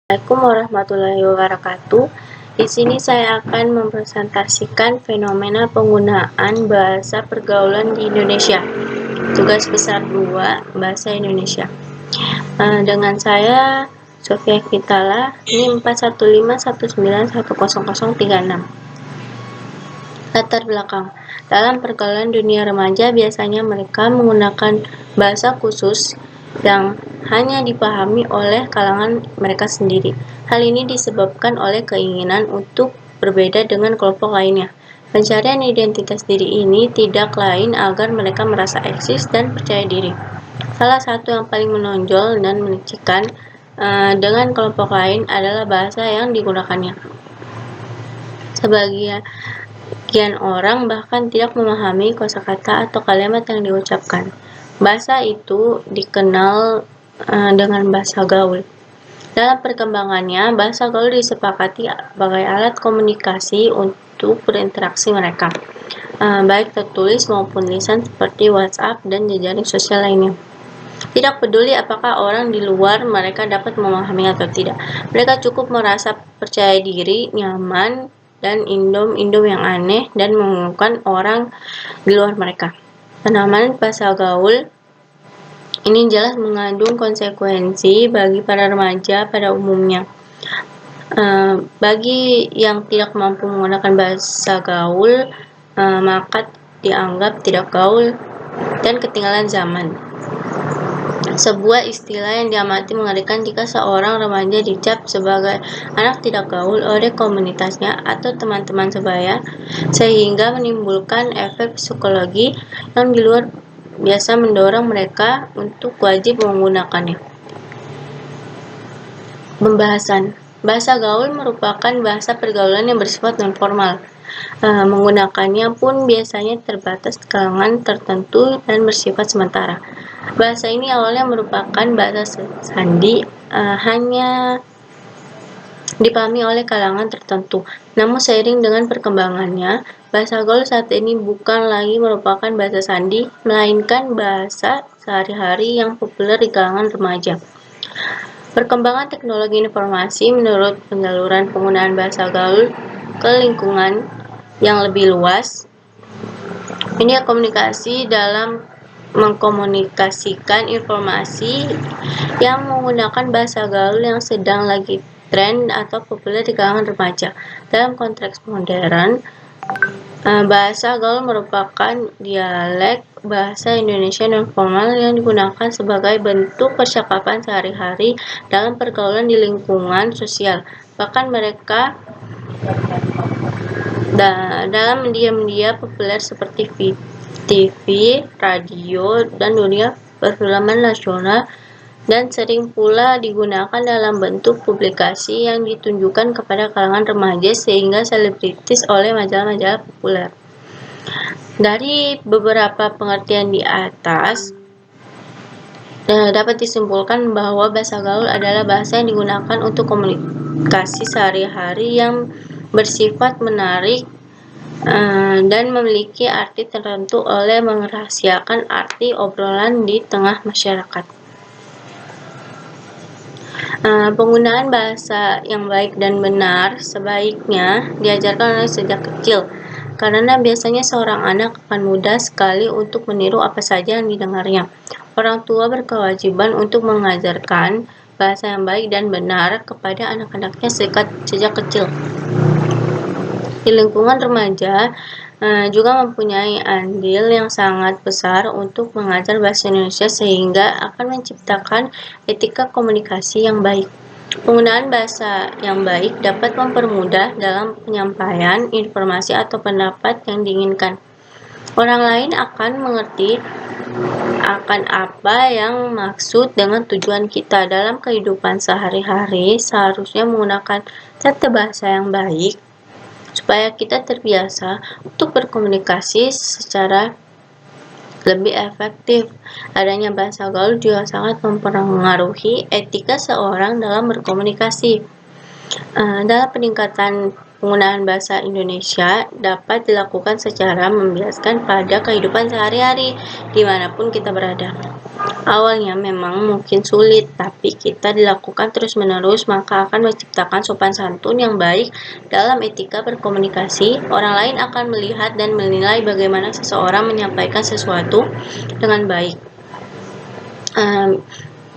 Assalamualaikum warahmatullahi wabarakatuh. Di sini saya akan mempresentasikan fenomena penggunaan bahasa pergaulan di Indonesia. Tugas besar 2, bahasa Indonesia. Dengan saya Sofia Kitala, ini 41519100036. Latar belakang. Dalam pergaulan dunia remaja, biasanya mereka menggunakan bahasa khusus yang hanya dipahami oleh kalangan mereka sendiri. Hal ini disebabkan oleh keinginan untuk berbeda dengan kelompok lainnya. Pencarian identitas diri ini tidak lain agar mereka merasa eksis dan percaya diri. Salah satu yang paling menonjol dan menunjukkan dengan kelompok lain adalah bahasa yang digunakannya. Sebagian orang bahkan tidak memahami kosakata atau kalimat yang diucapkan. Bahasa itu dikenal dengan bahasa gaul. Dalam perkembangannya, bahasa gaul disepakati sebagai alat komunikasi untuk berinteraksi mereka, baik tertulis maupun lisan seperti WhatsApp dan jejaring sosial lainnya. Tidak peduli apakah orang di luar mereka dapat memahami atau tidak, mereka cukup merasa percaya diri, nyaman, dan indom yang aneh dan menguntungkan orang di luar mereka. Penanaman bahasa gaul ini jelas mengandung konsekuensi bagi para remaja pada umumnya. Bagi yang tidak mampu menggunakan bahasa gaul, maka dianggap tidak gaul dan ketinggalan zaman. Sebuah istilah yang diamati mengerikan jika seorang remaja dicap sebagai anak tidak gaul oleh komunitasnya atau teman-teman sebaya, sehingga menimbulkan efek psikologi yang di luar biasa mendorong mereka untuk wajib menggunakannya. Pembahasan. Bahasa gaul merupakan bahasa pergaulan yang bersifat non-formal. Menggunakannya pun biasanya terbatas kalangan tertentu dan bersifat sementara. Bahasa ini awalnya merupakan bahasa sandi, hanya dipahami oleh kalangan tertentu. Namun seiring dengan perkembangannya, bahasa gaul saat ini bukan lagi merupakan bahasa sandi, melainkan bahasa sehari-hari yang populer di kalangan remaja. Perkembangan teknologi informasi menurut penyaluran penggunaan bahasa gaul ke lingkungan yang lebih luas. Media komunikasi dalam mengkomunikasikan informasi yang menggunakan bahasa gaul yang sedang lagi tren atau populer di kalangan remaja. Dalam konteks modern, bahasa gaul merupakan dialek bahasa Indonesia non-formal yang digunakan sebagai bentuk percakapan sehari-hari dalam pergaulan di lingkungan sosial. Bahkan mereka dalam media-media populer seperti TV, radio, dan dunia perfilman nasional, dan sering pula digunakan dalam bentuk publikasi yang ditunjukkan kepada kalangan remaja sehingga selebritis oleh majalah-majalah populer. Dari beberapa pengertian di atas, dapat disimpulkan bahwa bahasa gaul adalah bahasa yang digunakan untuk komunikasi sehari-hari yang bersifat menarik dan memiliki arti tertentu oleh merahasiakan arti obrolan di tengah masyarakat. Penggunaan bahasa yang baik dan benar sebaiknya diajarkan oleh sejak kecil, karena biasanya seorang anak akan mudah sekali untuk meniru apa saja yang didengarnya. Orang tua berkewajiban untuk mengajarkan bahasa yang baik dan benar kepada anak-anaknya sejak kecil. Di lingkungan remaja juga mempunyai andil yang sangat besar untuk mengajar bahasa Indonesia sehingga akan menciptakan etika komunikasi yang baik. Penggunaan bahasa yang baik dapat mempermudah dalam penyampaian informasi atau pendapat yang diinginkan. Orang lain akan mengerti akan apa yang maksud dengan tujuan kita dalam kehidupan sehari-hari. Seharusnya menggunakan tata bahasa yang baik supaya kita terbiasa untuk berkomunikasi secara lebih efektif. Adanya bahasa gaul juga sangat mempengaruhi etika seorang dalam berkomunikasi. Dalam peningkatan penggunaan bahasa Indonesia dapat dilakukan secara membiaskan pada kehidupan sehari-hari dimanapun kita berada. Awalnya memang mungkin sulit, tapi kita dilakukan terus-menerus, maka akan menciptakan sopan santun yang baik dalam etika berkomunikasi. Orang lain akan melihat dan menilai bagaimana seseorang menyampaikan sesuatu dengan baik.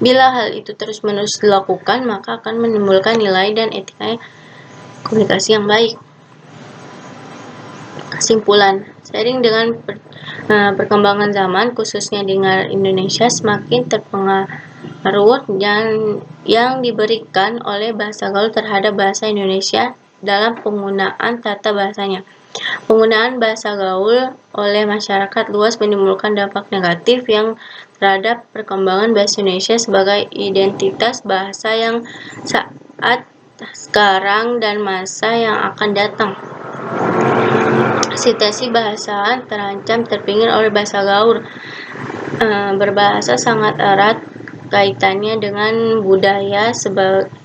Bila hal itu terus-menerus dilakukan, maka akan menimbulkan nilai dan etika komunikasi yang baik. Kesimpulan, seiring dengan perkembangan zaman, khususnya di Indonesia, semakin terpengaruh yang diberikan oleh bahasa gaul terhadap bahasa Indonesia dalam penggunaan tata bahasanya. Penggunaan bahasa gaul oleh masyarakat luas menimbulkan dampak negatif yang terhadap perkembangan bahasa Indonesia sebagai identitas bahasa yang saat sekarang dan masa yang akan datang. Situasi bahasa terancam terpinggir oleh bahasa gaul. Berbahasa sangat erat kaitannya dengan budaya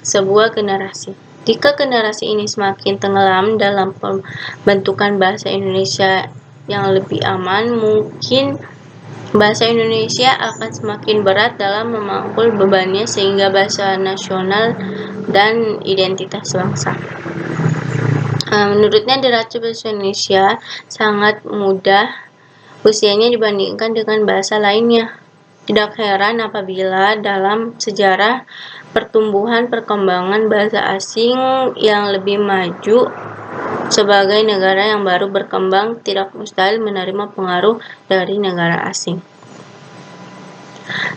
sebuah generasi. Jika generasi ini semakin tenggelam dalam pembentukan bahasa Indonesia yang lebih aman, mungkin bahasa Indonesia akan semakin berat dalam memangkul bebannya sehingga bahasa nasional dan identitas bangsa. Menurutnya neraca bahasa Indonesia sangat mudah usianya dibandingkan dengan bahasa lainnya. Tidak heran apabila dalam sejarah pertumbuhan perkembangan bahasa asing yang lebih maju sebagai negara yang baru berkembang tidak mustahil menerima pengaruh dari negara asing.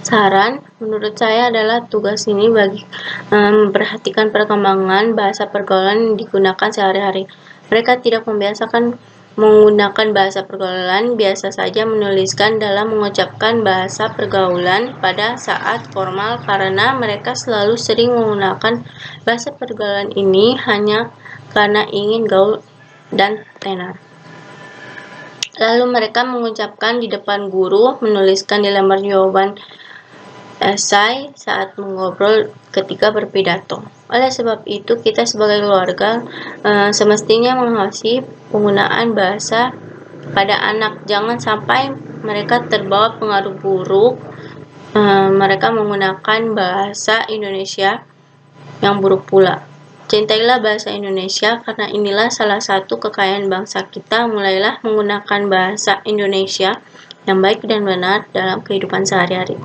Saran menurut saya adalah tugas ini bagi memperhatikan perkembangan bahasa pergaulan yang digunakan sehari-hari. Mereka tidak membiasakan menggunakan bahasa pergaulan, biasa saja menuliskan dalam mengucapkan bahasa pergaulan pada saat formal karena mereka selalu sering menggunakan bahasa pergaulan ini hanya karena ingin gaul dan tenar. Lalu mereka mengucapkan di depan guru, menuliskan di lembar jawaban esai saat mengobrol ketika berpidato. Oleh sebab itu, kita sebagai keluarga semestinya mengawasi penggunaan bahasa pada anak. Jangan sampai mereka terbawa pengaruh buruk, mereka menggunakan bahasa Indonesia yang buruk pula. Cintailah bahasa Indonesia karena inilah salah satu kekayaan bangsa kita. Mulailah menggunakan bahasa Indonesia yang baik dan benar dalam kehidupan sehari-hari.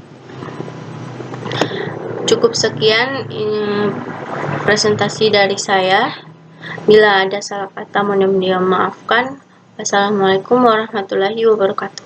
Cukup sekian presentasi dari saya. Bila ada salah kata mohon dimaafkan. Wassalamualaikum warahmatullahi wabarakatuh.